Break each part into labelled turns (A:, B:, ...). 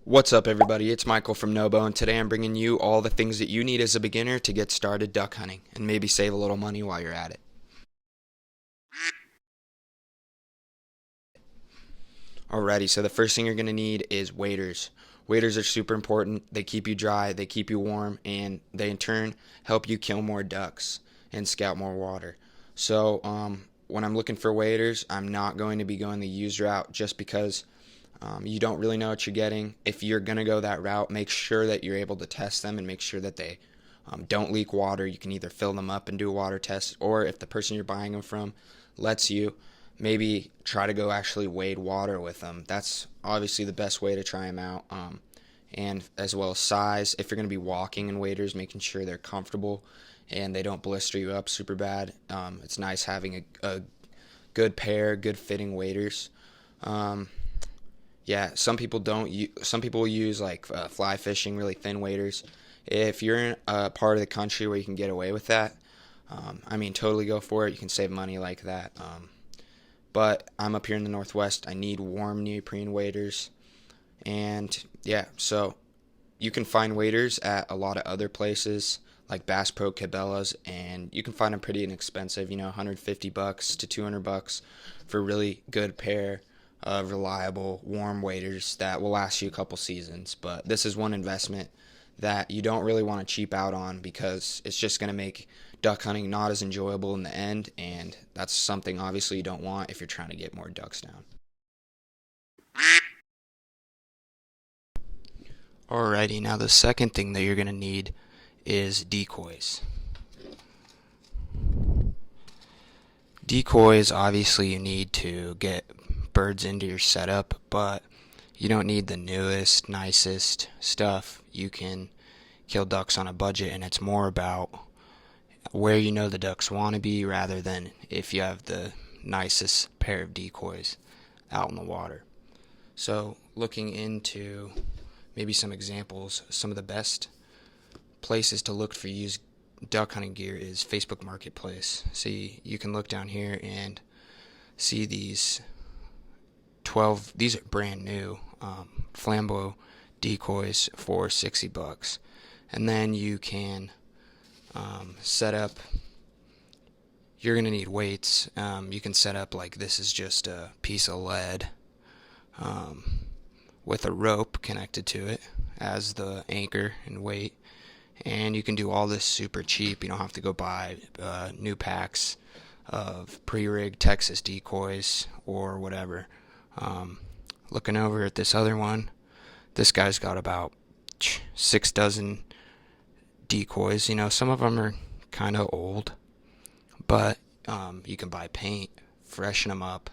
A: What's up, everybody? It's Michael from NOBO, and today I'm bringing you all the things that you need as a beginner to get started duck hunting and maybe save a little money while you're at it. Alrighty, so the first thing you're going to need is waders. Waders are super important. They keep you dry, they keep you warm, and they in turn help you kill more ducks and scout more water. So when I'm looking for waders, I'm not going to be going the used route just because you don't really know what you're getting. If you're going to go that route, make sure that you're able to test them and make sure that they don't leak water. You can either fill them up and do a water test, or if the person you're buying them from lets you, maybe try to go actually wade water with them. That's obviously the best way to try them out. And as well as size, if you're going to be walking in waders, making sure they're comfortable and they don't blister you up super bad. It's nice having a good pair, good fitting waders. Yeah, some people don't. Some people will use like fly fishing, really thin waders. If you're in a part of the country where you can get away with that, totally go for it. You can save money like that. But I'm up here in the Northwest. I need warm neoprene waders, and yeah, so you can find waders at a lot of other places like Bass Pro Cabela's, and you can find them pretty inexpensive. $150 to $200 for a really good pair of reliable warm waders that will last you a couple seasons. But this is one investment that you don't really want to cheap out on because it's just going to make duck hunting not as enjoyable in the end, and that's something obviously you don't want if you're trying to get more ducks down. Alrighty, now the second thing that you're going to need is decoys. Decoys, obviously you need to get birds into your setup, but you don't need the newest, nicest stuff. You can kill ducks on a budget, and it's more about where you know the ducks want to be rather than if you have the nicest pair of decoys out in the water. So looking into maybe some examples, some of the best places to look for used duck hunting gear is Facebook Marketplace. See, you can look down here and see these are brand new Flambeau decoys for $60, and then you can set up. You're gonna need weights. You can set up like this is just a piece of lead with a rope connected to it as the anchor and weight, and you can do all this super cheap. You don't have to go buy new packs of pre-rigged Texas decoys or whatever. Looking over at this other one, this guy's got about 6 dozen decoys. Some of them are kind of old, but you can buy paint, freshen them up,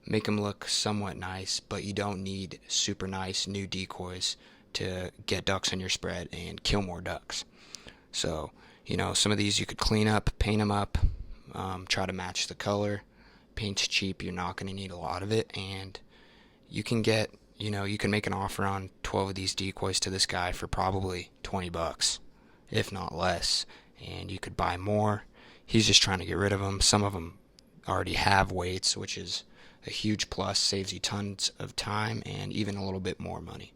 A: make them look somewhat nice, but you don't need super nice new decoys to get ducks on your spread and kill more ducks. So, some of these you could clean up, paint them up, try to match the color. Paint's cheap, you're not going to need a lot of it, and you can get, you can make an offer on 12 of these decoys to this guy for probably $20, if not less, and you could buy more. He's just trying to get rid of them. Some of them already have weights, which is a huge plus, saves you tons of time and even a little bit more money.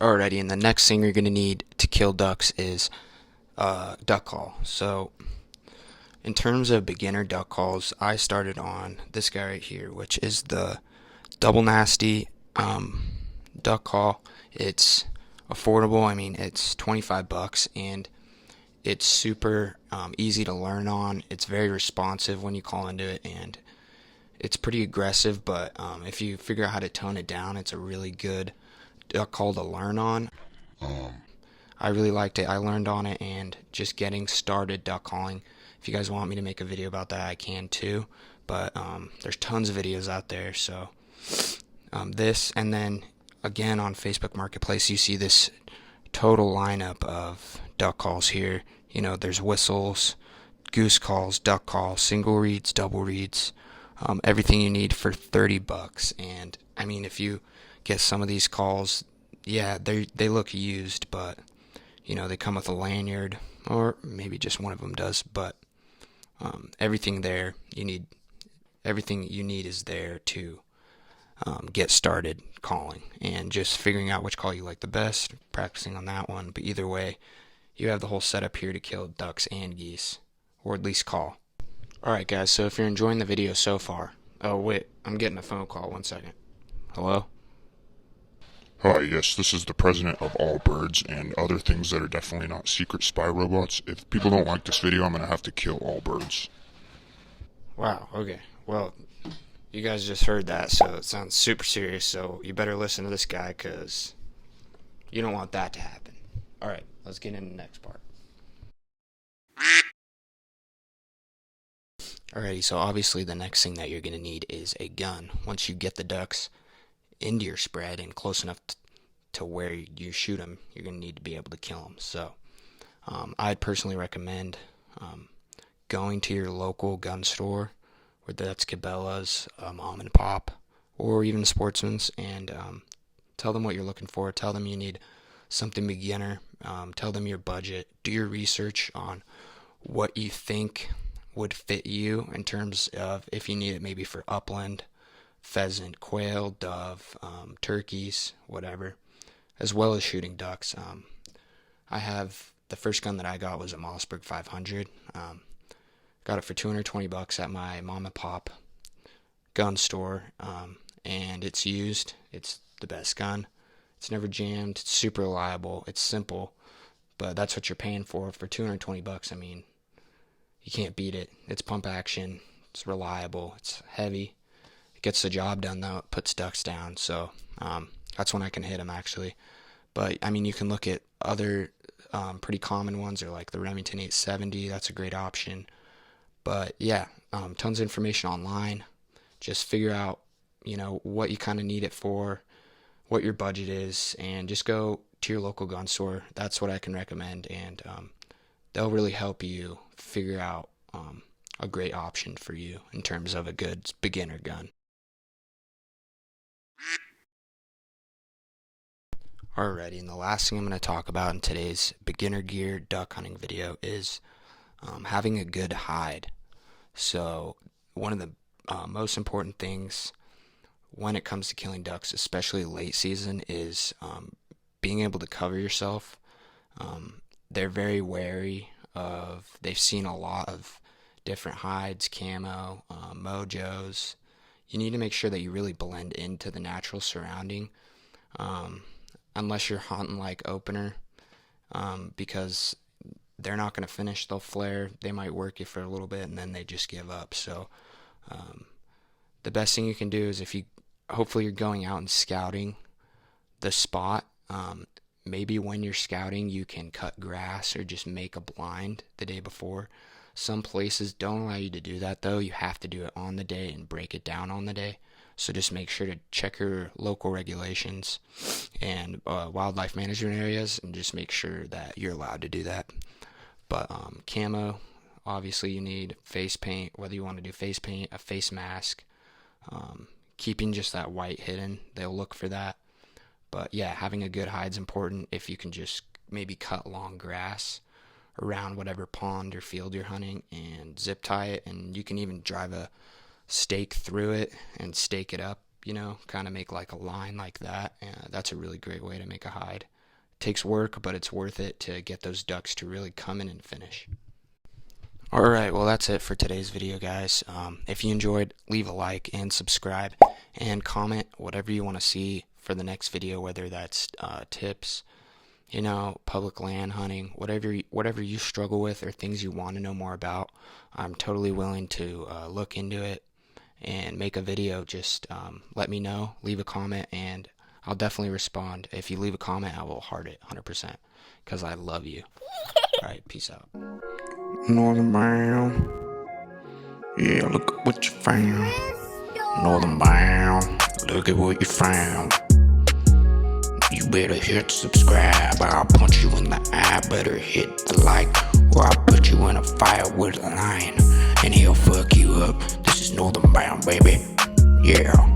A: Alrighty, and the next thing you're going to need to kill ducks is duck call. So in terms of beginner duck calls, I started on this guy right here, which is the double nasty duck call. It's affordable. It's $25, and it's super easy to learn on. It's very responsive when you call into it, and it's pretty aggressive, but if you figure out how to tone it down, it's a really good duck call to learn on. I really liked it. I learned on it, and just getting started duck calling. If you guys want me to make a video about that, I can too, but there's tons of videos out there. So this, and then again on Facebook Marketplace, you see this total lineup of duck calls here. There's whistles, goose calls, duck calls, single reeds, double reeds, everything you need for $30. And if you get some of these calls, yeah, they look used, but they come with a lanyard, or maybe just one of them does, but everything you need is there to get started calling and just figuring out which call you like the best, practicing on that one. But either way, you have the whole setup here to kill ducks and geese, or at least call. Alright guys, so if you're enjoying the video so far, oh wait, I'm getting a phone call, 1 second. Hello?
B: Hi, yes, this is the president of all birds and other things that are definitely not secret spy robots. If people don't like this video, I'm gonna have to kill all birds.
A: Wow, okay. Well, you guys just heard that, so it sounds super serious, so you better listen to this guy, because you don't want that to happen. Alright, let's get into the next part. Alrighty, so obviously the next thing that you're going to need is a gun. Once you get the ducks into your spread and close enough to where you shoot them, you're going to need to be able to kill them. So I'd personally recommend going to your local gun store, whether that's Cabela's, Mom and Pop, or even Sportsman's, and tell them what you're looking for. Tell them you need something beginner. Tell them your budget. Do your research on what you think would fit you in terms of if you need it maybe for upland, pheasant, quail, dove, turkeys, whatever, as well as shooting ducks. I have the first gun that I got was a Mossberg 500. Got it for $220 at my mom and pop gun store, and it's used. It's the best gun. It's never jammed. It's super reliable. It's simple, but that's what you're paying for $220. I mean, you can't beat it. It's pump action. It's reliable. It's heavy. It gets the job done though. It puts ducks down. So that's when I can hit them actually. But I mean, you can look at other pretty common ones, or like the Remington 870. That's a great option. But yeah, tons of information online. Just figure out, what you kind of need it for, what your budget is, and just go to your local gun store. That's what I can recommend, and they'll really help you figure out a great option for you in terms of a good beginner gun. Alrighty, and the last thing I'm going to talk about in today's beginner gear duck hunting video is having a good hide. So one of the most important things when it comes to killing ducks, especially late season, is being able to cover yourself. They're very wary of, they've seen a lot of different hides, camo, mojos. You need to make sure that you really blend into the natural surrounding, unless you're hunting like opener, because they're not going to finish. They'll flare. They might work you for a little bit and then they just give up. So the best thing you can do is, hopefully you're going out and scouting the spot, maybe when you're scouting you can cut grass or just make a blind the day before. Some places don't allow you to do that though. You have to do it on the day and break it down on the day. So just make sure to check your local regulations and wildlife management areas, and just make sure that you're allowed to do that. But camo, obviously you need face paint, whether you want to do face paint, a face mask, keeping just that white hidden. They'll look for that. But yeah, having a good hide's important. If you can just maybe cut long grass around whatever pond or field you're hunting and zip tie it, and you can even drive a stake through it and stake it up, kind of make like a line like that. That's a really great way to make a hide. It takes work, but it's worth it to get those ducks to really come in and finish. Alright, well that's it for today's video, guys. If you enjoyed, leave a like and subscribe and comment whatever you want to see for the next video, whether that's tips, public land hunting, whatever you struggle with or things you want to know more about. I'm totally willing to look into it and make a video. Just let me know, leave a comment, and I'll definitely respond. If you leave a comment, I will heart it 100% because I love you. Alright, peace out. Northern Bound. Yeah, look at what you found. Northern Bound. Look at what you found. You better hit subscribe, I'll punch you in the eye. Better hit the like, or I'll put you in a fire with a lion, and he'll fuck you up. This is Northern Bound, baby. Yeah.